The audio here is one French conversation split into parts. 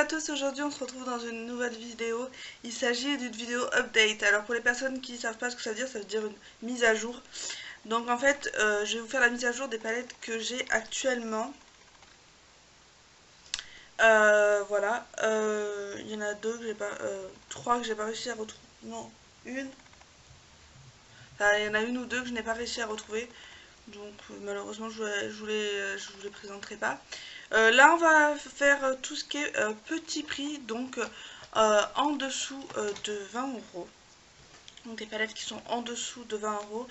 tous, aujourd'hui on se retrouve dans une nouvelle vidéo. Il s'agit d'une vidéo update. Alors pour les personnes qui ne savent pas ce que ça veut dire une mise à jour. Donc en fait, je vais vous faire la mise à jour des palettes que j'ai actuellement. Voilà, il y en a deux que j'ai pas, trois que j'ai pas réussi à retrouver. Non, une. Enfin, il y en a une ou deux que je n'ai pas réussi à retrouver. Donc malheureusement je vous les présenterai pas. Là on va faire tout ce qui est petit prix, donc en dessous de 20 euros. Donc des palettes qui sont en dessous de 20 euros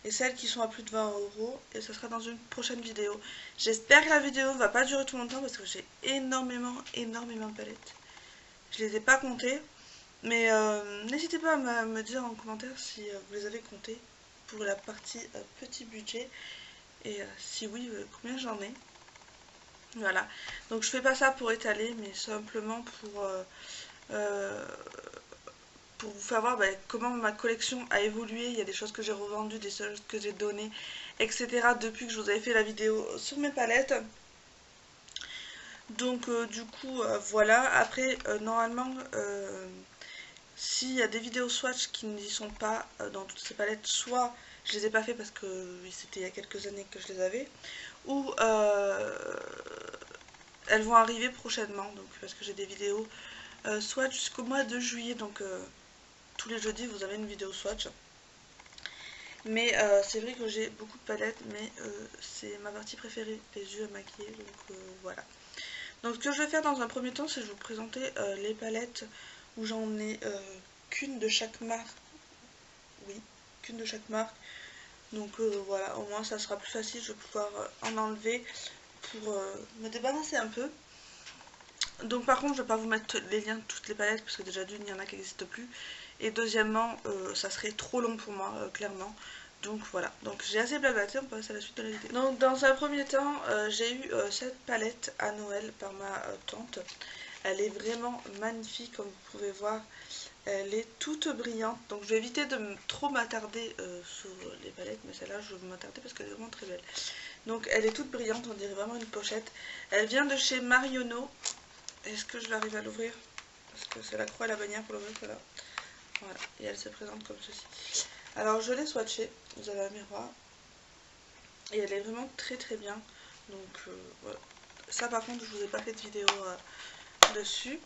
et celles qui sont à plus de 20 euros. Et ce sera dans une prochaine vidéo. J'espère que la vidéo ne va pas durer tout longtemps parce que j'ai énormément de palettes. Je les ai pas comptées. Mais n'hésitez pas à me dire en commentaire si vous les avez comptées pour la partie petit budget. Et si oui, combien j'en ai. Voilà. Donc je fais pas ça pour étaler, mais simplement pour vous faire voir comment ma collection a évolué. Il y a des choses que j'ai revendues, des choses que j'ai données, etc. depuis que je vous avais fait la vidéo sur mes palettes. Donc du coup, voilà. Après, normalement, s'il y a des vidéos swatch qui n'y sont pas dans toutes ces palettes, soit je les ai pas fait parce que c'était il y a quelques années que je les avais, ou elles vont arriver prochainement, donc parce que j'ai des vidéos swatch jusqu'au mois de juillet, donc tous les jeudis vous avez une vidéo swatch. Mais c'est vrai que j'ai beaucoup de palettes, mais c'est ma partie préférée, les yeux à maquiller, donc voilà. Donc ce que je vais faire dans un premier temps, c'est je vais vous présenter les palettes où j'en ai qu'une de chaque marque. Oui, qu'une de chaque marque. Donc voilà, au moins ça sera plus facile, je vais pouvoir en enlever pour me débarrasser un peu. Donc par contre je ne vais pas vous mettre les liens de toutes les palettes parce que déjà d'une il y en a qui n'existent plus. Et deuxièmement ça serait trop long pour moi clairement. Donc voilà, donc j'ai assez blablaté, on passe à la suite de la vidéo. Donc dans un premier temps j'ai eu cette palette à Noël par ma tante. Elle est vraiment magnifique comme vous pouvez voir. Elle est toute brillante, donc je vais éviter de trop m'attarder sur les palettes, mais celle-là je vais m'attarder parce qu'elle est vraiment très belle. Donc elle est toute brillante, on dirait vraiment une pochette. Elle vient de chez Marionneau. Est-ce que je l'arrive à l'ouvrir? Parce que c'est la croix et la bannière pour l'ouvrir, voilà. Voilà, et elle se présente comme ceci. Alors je l'ai swatchée, vous avez un miroir. Et elle est vraiment très bien. Donc voilà. Ça par contre je vous ai pas fait de vidéo dessus.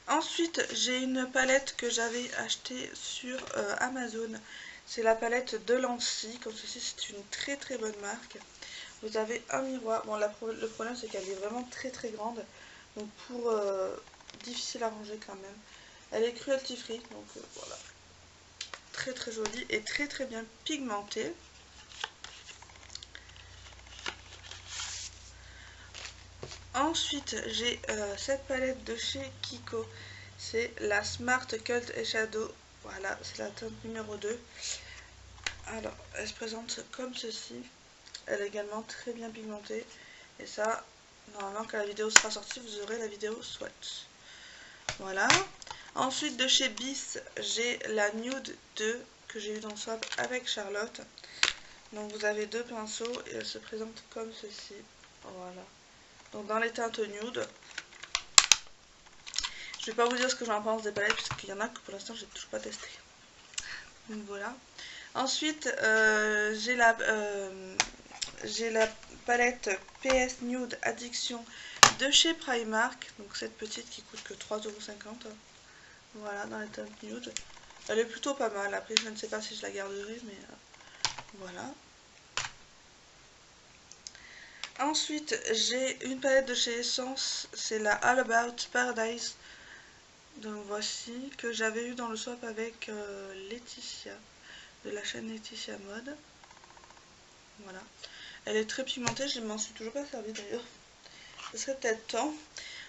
Ensuite j'ai une palette que j'avais achetée sur Amazon. C'est la palette de Lancy, comme ceci, c'est une très bonne marque. Vous avez un miroir. Bon, le problème c'est qu'elle est vraiment très grande. Donc pour difficile à ranger quand même. Elle est cruelty free, donc voilà. Très jolie et très bien pigmentée. Ensuite j'ai cette palette de chez Kiko. C'est la Smart Cult Eyeshadow. Voilà, c'est la teinte numéro 2. Alors, elle se présente comme ceci. Elle est également très bien pigmentée. Et ça, normalement quand la vidéo sera sortie, vous aurez la vidéo swatch. Voilà. Ensuite de chez Bis, j'ai la Nude 2 que j'ai eu dans le swap avec Charlotte. Donc vous avez deux pinceaux et elle se présente comme ceci. Voilà. Donc dans les teintes nude. Je vais pas vous dire ce que j'en pense des palettes puisqu'il y en a que pour l'instant j'ai toujours pas testé. Donc voilà. Ensuite j'ai la palette PS Nude Addiction de chez Primark. Donc cette petite qui coûte que 3,50 €. Voilà, dans les teintes nude. Elle est plutôt pas mal. Après je ne sais pas si je la garderai, mais voilà. Ensuite j'ai une palette de chez Essence. C'est la All About Paradise. Donc voici, que j'avais eu dans le swap avec Laetitia, de la chaîne Laetitia Mode. Voilà. Elle est très pigmentée, je ne m'en suis toujours pas servi d'ailleurs. Ce serait peut-être temps.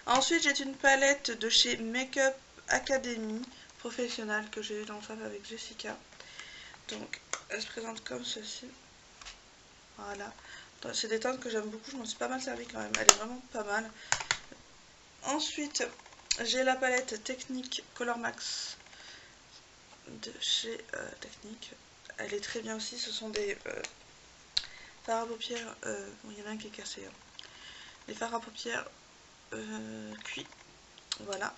Ensuite j'ai une palette de chez Makeup Academy Professionnelle que j'ai eu dans le swap avec Jessica. Donc elle se présente comme ceci. Voilà. C'est des teintes que j'aime beaucoup, je m'en suis pas mal servi quand même. Elle est vraiment pas mal. Ensuite j'ai la palette Technique Color Max de chez Technique. Elle est très bien aussi. Ce sont des fards à paupières. Bon, il y en a un qui est cassé. Des fards à paupières cuit. Voilà.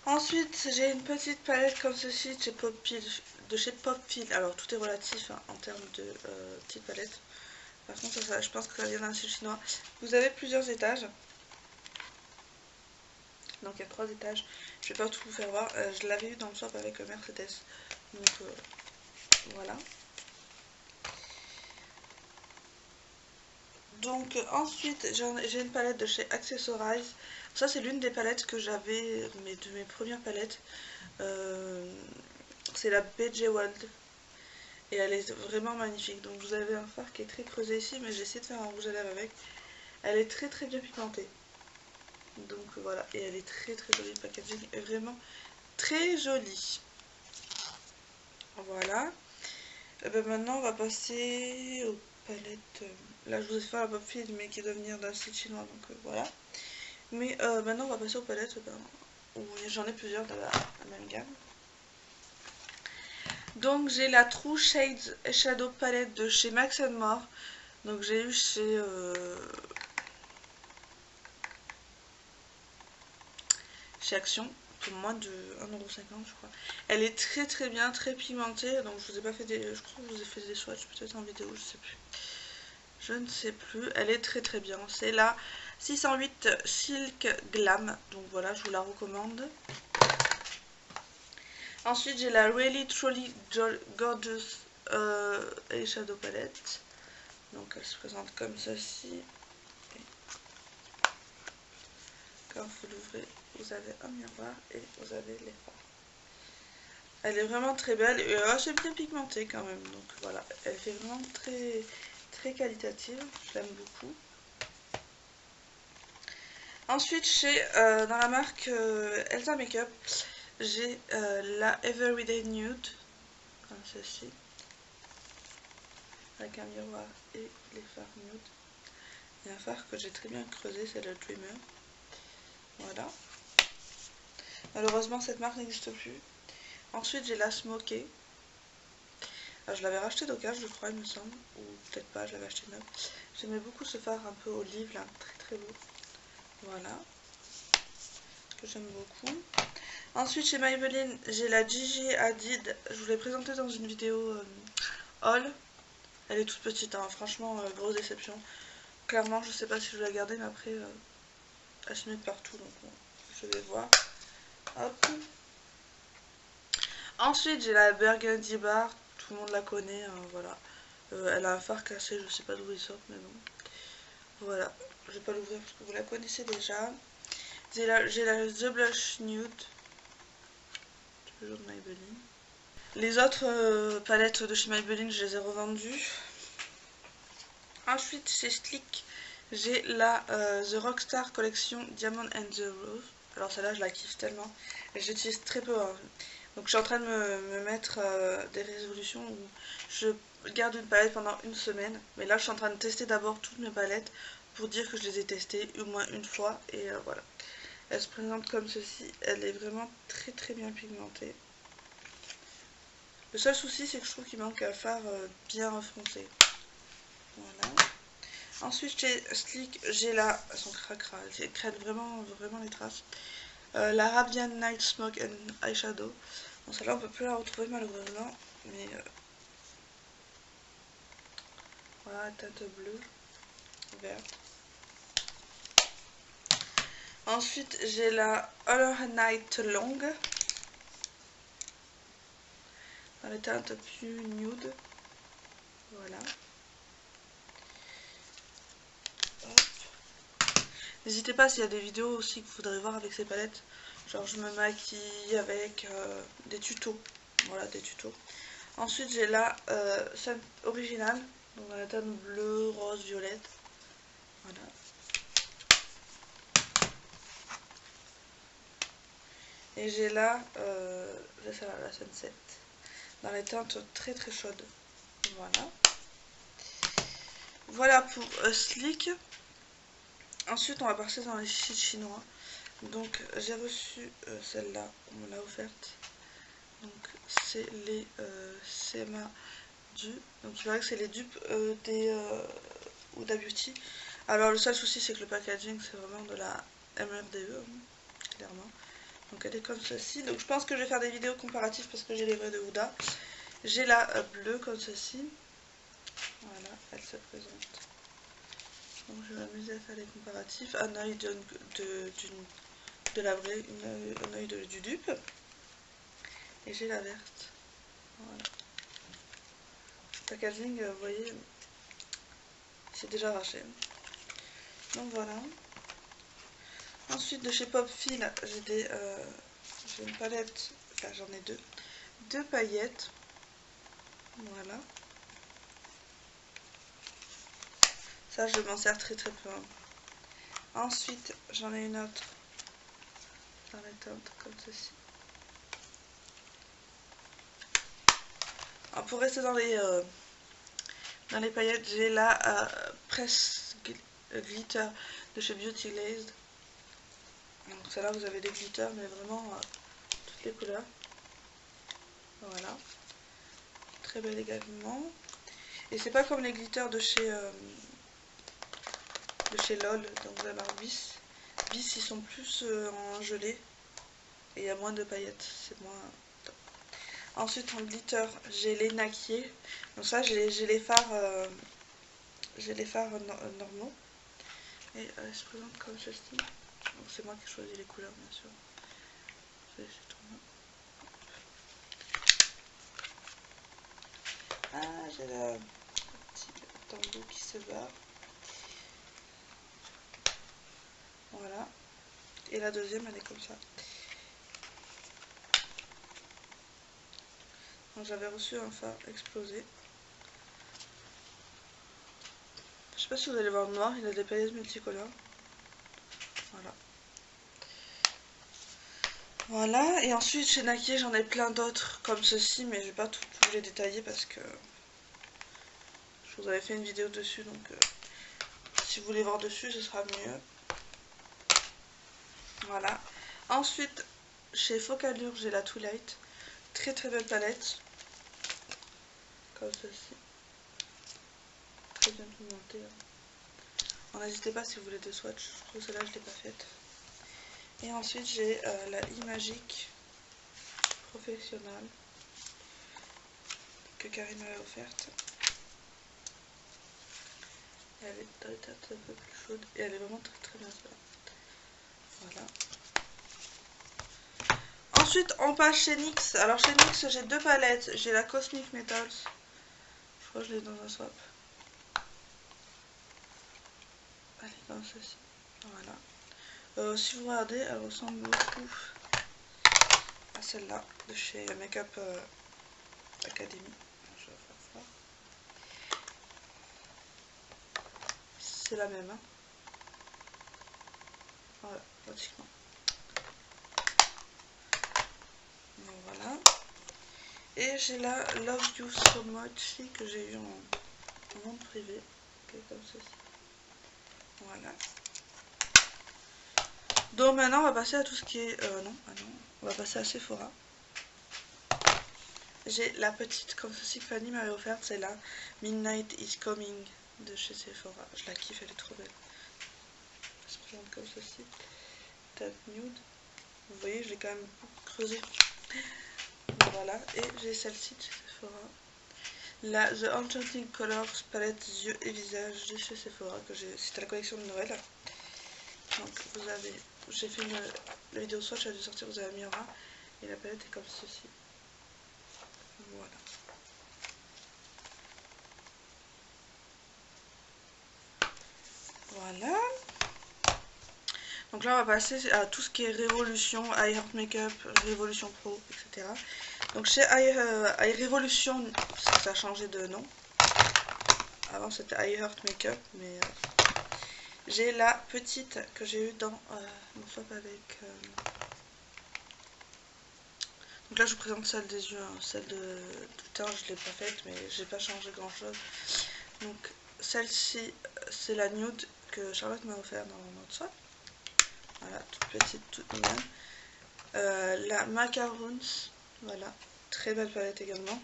Ensuite, j'ai une petite palette comme ceci de chez Popfield. Alors, tout est relatif hein, en termes de petite palette. Par contre, ça, je pense que ça vient d'un site chinois. Vous avez plusieurs étages. Donc, il y a 3 étages. Je vais pas tout vous faire voir. Je l'avais eu dans le shop avec Mercedes. Donc, voilà. Donc, ensuite, j'ai une palette de chez Accessorize. Ça, c'est l'une des palettes que j'avais, de mes premières palettes. C'est la BJ World. Et elle est vraiment magnifique. Donc vous avez un fard qui est très creusé ici, mais j'ai essayé de faire un rouge à lèvres avec. Elle est très très bien pigmentée. Donc voilà, et elle est très très jolie. Le packaging est vraiment très joli. Voilà. Et ben maintenant on va passer aux palettes. Là je vous ai fait la Popfield mais qui doit venir d'un site chinois, donc voilà. Mais maintenant on va passer aux palettes où j'en ai plusieurs dans la même gamme. Donc j'ai la True Shades Shadow Palette de chez Max More. Donc j'ai eu chez Action pour moins de 1,50 € je crois. Elle est très très bien, très pigmentée. Donc je vous ai pas fait je crois que je vous ai fait des swatchs peut-être en vidéo, je sais plus. Je ne sais plus. Elle est très très bien. C'est la 608 Silk Glam. Donc voilà, je vous la recommande. Ensuite, j'ai la Really Truly Gorgeous Eyeshadow Palette. Donc, elle se présente comme ceci. Et quand vous l'ouvrez, vous avez un miroir et vous avez les fards. Elle est vraiment très belle et assez bien pigmentée quand même. Donc voilà, elle fait vraiment très, très qualitative. Je l'aime beaucoup. Ensuite, dans la marque Elsa Makeup, j'ai la Everyday Nude, comme ceci, avec un miroir et les fards nude. Et un fard que j'ai très bien creusé, c'est le Dreamer. Voilà. Malheureusement, cette marque n'existe plus. Ensuite, j'ai la Smokey. Alors, je l'avais racheté d'occasion, je crois, il me semble. Ou peut-être pas, je l'avais acheté neuf. J'aimais beaucoup ce fard un peu olive, là, très très beau. Voilà. Que j'aime beaucoup. Ensuite, chez Maybelline, j'ai la Gigi Hadid. Je vous l'ai présentée dans une vidéo haul. Elle est toute petite, hein. Franchement, grosse déception. Clairement, je sais pas si je vais la garder, mais après, elle se met de partout, donc bon, je vais voir. Hop. Ensuite, j'ai la Burgundy Bar. Tout le monde la connaît, hein, voilà. Elle a un fard cassé, je sais pas d'où il sort, mais bon. Voilà, je vais pas l'ouvrir parce que vous la connaissez déjà. J'ai la The Blush Nude. Toujours de Maybelline. Les autres palettes de chez Maybelline, je les ai revendues. Ensuite, chez Sleek, j'ai la The Rockstar Collection Diamond and the Rose. Alors celle-là, je la kiffe tellement. Et j'utilise très peu. Hein. Donc je suis en train de me mettre des résolutions où je garde une palette pendant une semaine. Mais là, je suis en train de tester d'abord toutes mes palettes pour dire que je les ai testées au moins une fois. Et voilà. Elle se présente comme ceci. Elle est vraiment très très bien pigmentée. Le seul souci, c'est que je trouve qu'il manque un fard bien foncé. Voilà. Ensuite, chez Sleek, j'ai la... Elles sont cracra, elles craignent vraiment, vraiment les traces. La Radiant Night Smoke and Eyeshadow. Bon, celle-là, on peut plus la retrouver malheureusement. Mais voilà, teinte bleue, verte. Ensuite, j'ai la All Night Long. Dans les teintes plus nude. Voilà. N'hésitez pas s'il y a des vidéos aussi que vous voudrez voir avec ces palettes. Genre je me maquille avec des tutos. Voilà, des tutos. Ensuite j'ai la scène originale. Donc dans la teinte bleu, rose, violette. Voilà. Et j'ai là la Sunset. Dans les teintes très très chaudes. Voilà. Voilà pour Sleek. Ensuite on va passer dans les sites chinois. Donc j'ai reçu celle-là, on me l'a offerte. Donc c'est les CMA du. Donc il paraît que c'est les dupes des Huda Beauty. Alors le seul souci c'est que le packaging c'est vraiment de la MRDE, clairement. Donc elle est comme ceci. Donc je pense que je vais faire des vidéos comparatives parce que j'ai les vrais de Huda. J'ai la bleue comme ceci. Voilà, elle se présente. Donc je vais m'amuser à faire les comparatifs. Un œil de la vraie, un œil du dupe. Et j'ai la verte. Voilà. Le packaging, vous voyez, c'est déjà arraché. Donc voilà. Ensuite de chez Popfil, j'ai une palette, enfin j'en ai deux paillettes. Voilà. Ça je m'en sers très très peu. Ensuite j'en ai une autre. J'en ai une autre comme ceci. Alors, pour rester dans les paillettes, j'ai la Press Glitter de chez Beauty Glazed. Donc celle-là vous avez des glitters mais vraiment toutes les couleurs. Voilà. Très belle également. Et c'est pas comme les glitters de chez LOL, donc vous allez avoir Bis. Bis ils sont plus en gelée et il y a moins de paillettes, c'est moins top. Ensuite en glitter j'ai les naquiers. Donc ça j'ai les fards normaux. Et elle se présente comme ceci. Donc c'est moi qui choisis les couleurs bien sûr. Ah j'ai le petit tambour qui se barre. Voilà. Et la deuxième elle est comme ça. J'avais reçu un phare explosé. Je sais pas si vous allez voir le noir, il a des paillettes multicolores. Voilà. Voilà, et ensuite chez Nakier j'en ai plein d'autres comme ceci, mais je vais pas tout les détailler parce que je vous avais fait une vidéo dessus, donc si vous voulez voir dessus ce sera mieux. Voilà. Ensuite chez Focalure j'ai la Twilight, très très belle palette, comme ceci, très bien pigmentée. N'hésitez pas si vous voulez des swatchs, je trouve celle-là je l'ai pas faite. Et ensuite j'ai la iMagic professionnelle que Karine m'avait offerte. Elle est dans les teintes un peu plus chaudes et elle est vraiment très très bien faite. Voilà. Ensuite on passe chez NYX. Alors chez NYX j'ai deux palettes. J'ai la Cosmic Metals. Je crois que je l'ai dans un swap. Elle est comme ceci. Voilà. Si vous regardez, elle ressemble beaucoup à celle-là de chez Makeup Academy. Je vais faire ça. C'est la même. Hein. Voilà, pratiquement. Donc voilà. Et j'ai la Love You So Much que j'ai eu en vente privée. Qui est comme ceci. Voilà. Donc maintenant on va passer à tout ce qui est... non, on va passer à Sephora. J'ai la petite comme ceci que Fanny m'avait offerte, c'est la Midnight Is Coming de chez Sephora. Je la kiffe, elle est trop belle. Elle se présente comme ceci. Teinte nude. Vous voyez, je l'ai quand même beaucoup creusé. Voilà, et j'ai celle-ci de chez Sephora. La The Enchanting Colors palette yeux et visage de chez Sephora, que c'était la collection de Noël. Donc vous avez, j'ai fait la vidéo swatch, elle a dû sortir, vous avez mis en ras, et la palette est comme ceci. Voilà. Voilà. Donc là on va passer à tout ce qui est Révolution, iHeart Makeup, Révolution Pro, etc. Donc chez iRevolution, ça a changé de nom. Avant c'était iHeart Makeup, mais j'ai la petite que j'ai eue dans mon swap avec... Donc là je vous présente celle des yeux, hein. Celle de teint je ne l'ai pas faite, mais j'ai pas changé grand chose. Donc celle-ci c'est la nude que Charlotte m'a offert dans notre swap. Voilà, toute petite, toute mignonne. La Macaroons, voilà, très belle palette également.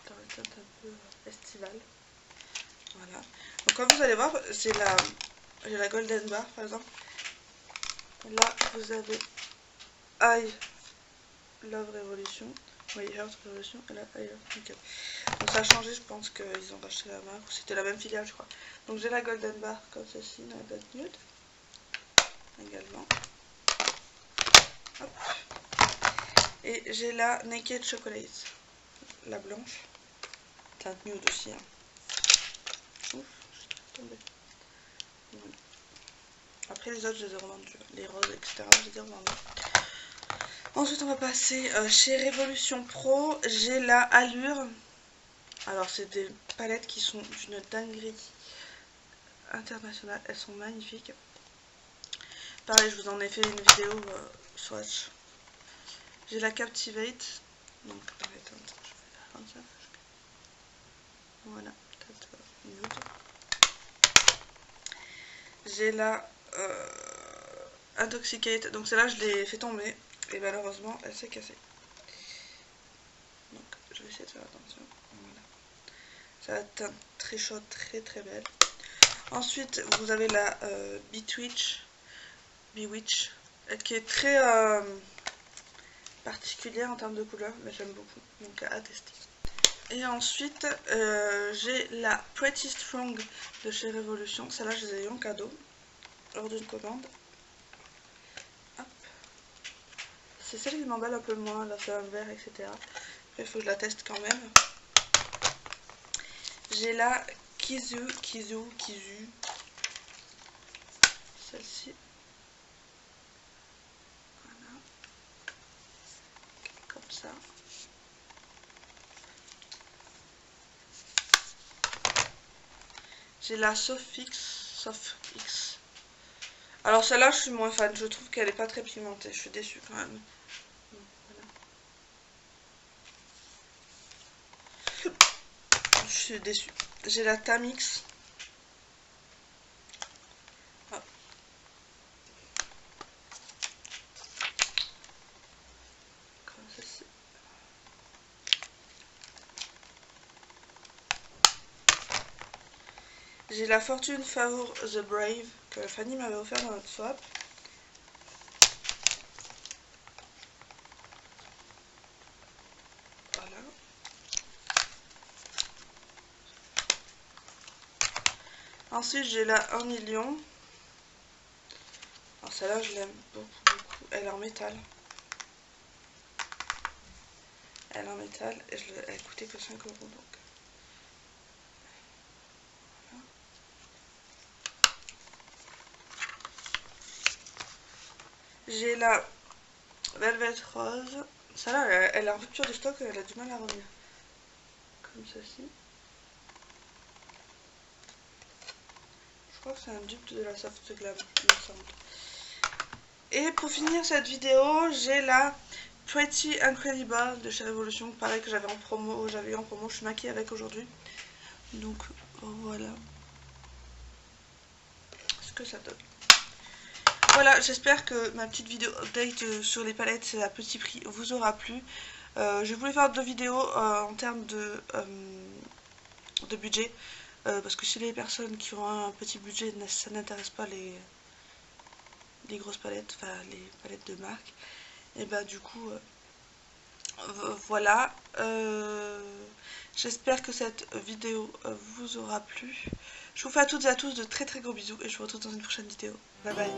Dans les teintes un peu estivales. Voilà. Donc comme vous allez voir, j'ai la Golden Bar par exemple. Là vous avez I Love Revolution. Oui, Heart Revolution. Et là I Love Makeup. Donc ça a changé, je pense qu'ils ont racheté la marque. C'était la même filiale, je crois. Donc j'ai la Golden Bar comme ceci, la Dot Nude. Également. Hop. Et j'ai la Naked Chocolate. La blanche. Teinte nude aussi. Hein. Ouf, je suis tombée. Voilà. Après les autres, je les ai revendus. Les roses, etc. Je les ai revendus. Ensuite, on va passer chez Révolution Pro. J'ai la Allure. Alors, c'est des palettes qui sont d'une dinguerie internationale. Elles sont magnifiques. Pareil, je vous en ai fait une vidéo swatch. J'ai la Captivate. Donc, attends, je vais la agrandir. Voilà, peut-être nude. J'ai la Intoxicate. Donc, celle-là, je l'ai fait tomber. Et malheureusement, elle s'est cassée. Donc, je vais essayer de faire attention. Voilà. Ça va être très chaude, très très belle. Ensuite, vous avez la Bewitch, qui est très particulière en termes de couleur, mais j'aime beaucoup, donc à tester. Et ensuite, j'ai la Pretty Strong de chez Révolution. Celle-là, je les ai eu en cadeau lors d'une commande. C'est celle qui m'emballe un peu moins, la flamme vert, etc. Après, il faut que je la teste quand même. J'ai la Kizu. Celle-ci. Voilà. Comme ça. J'ai la Softfix. Alors celle-là, je suis moins fan. Je trouve qu'elle est pas très pigmentée. Je suis déçue quand même. Voilà. Je suis déçue. J'ai la Tamix. Ah. Comme ceci. J'ai la Fortune Favor The Brave que Fanny m'avait offert dans notre swap. Voilà. Ensuite, j'ai la 1 million. Alors celle-là, je l'aime beaucoup. Elle est en métal. Elle est en métal et elle coûtait que 5 €. Donc. Voilà. J'ai la Velvet Rose. Celle-là, elle est en rupture de stock, elle a du mal à revenir. Comme ceci. Je crois que c'est un dupe de la Soft Glam, il me semble. Et pour finir cette vidéo, j'ai la Pretty Incredible de chez Révolution. Pareil que j'avais eu en promo, je suis maquillée avec aujourd'hui. Donc voilà ce que ça donne. Voilà, j'espère que ma petite vidéo update sur les palettes à petit prix vous aura plu. Je voulais faire 2 vidéos en termes de budget. Parce que si les personnes qui ont un petit budget, ça n'intéresse pas les grosses palettes, enfin les palettes de marque. Et bah du coup, voilà. J'espère que cette vidéo vous aura plu. Je vous fais à toutes et à tous de très très gros bisous et je vous retrouve dans une prochaine vidéo. Bye bye.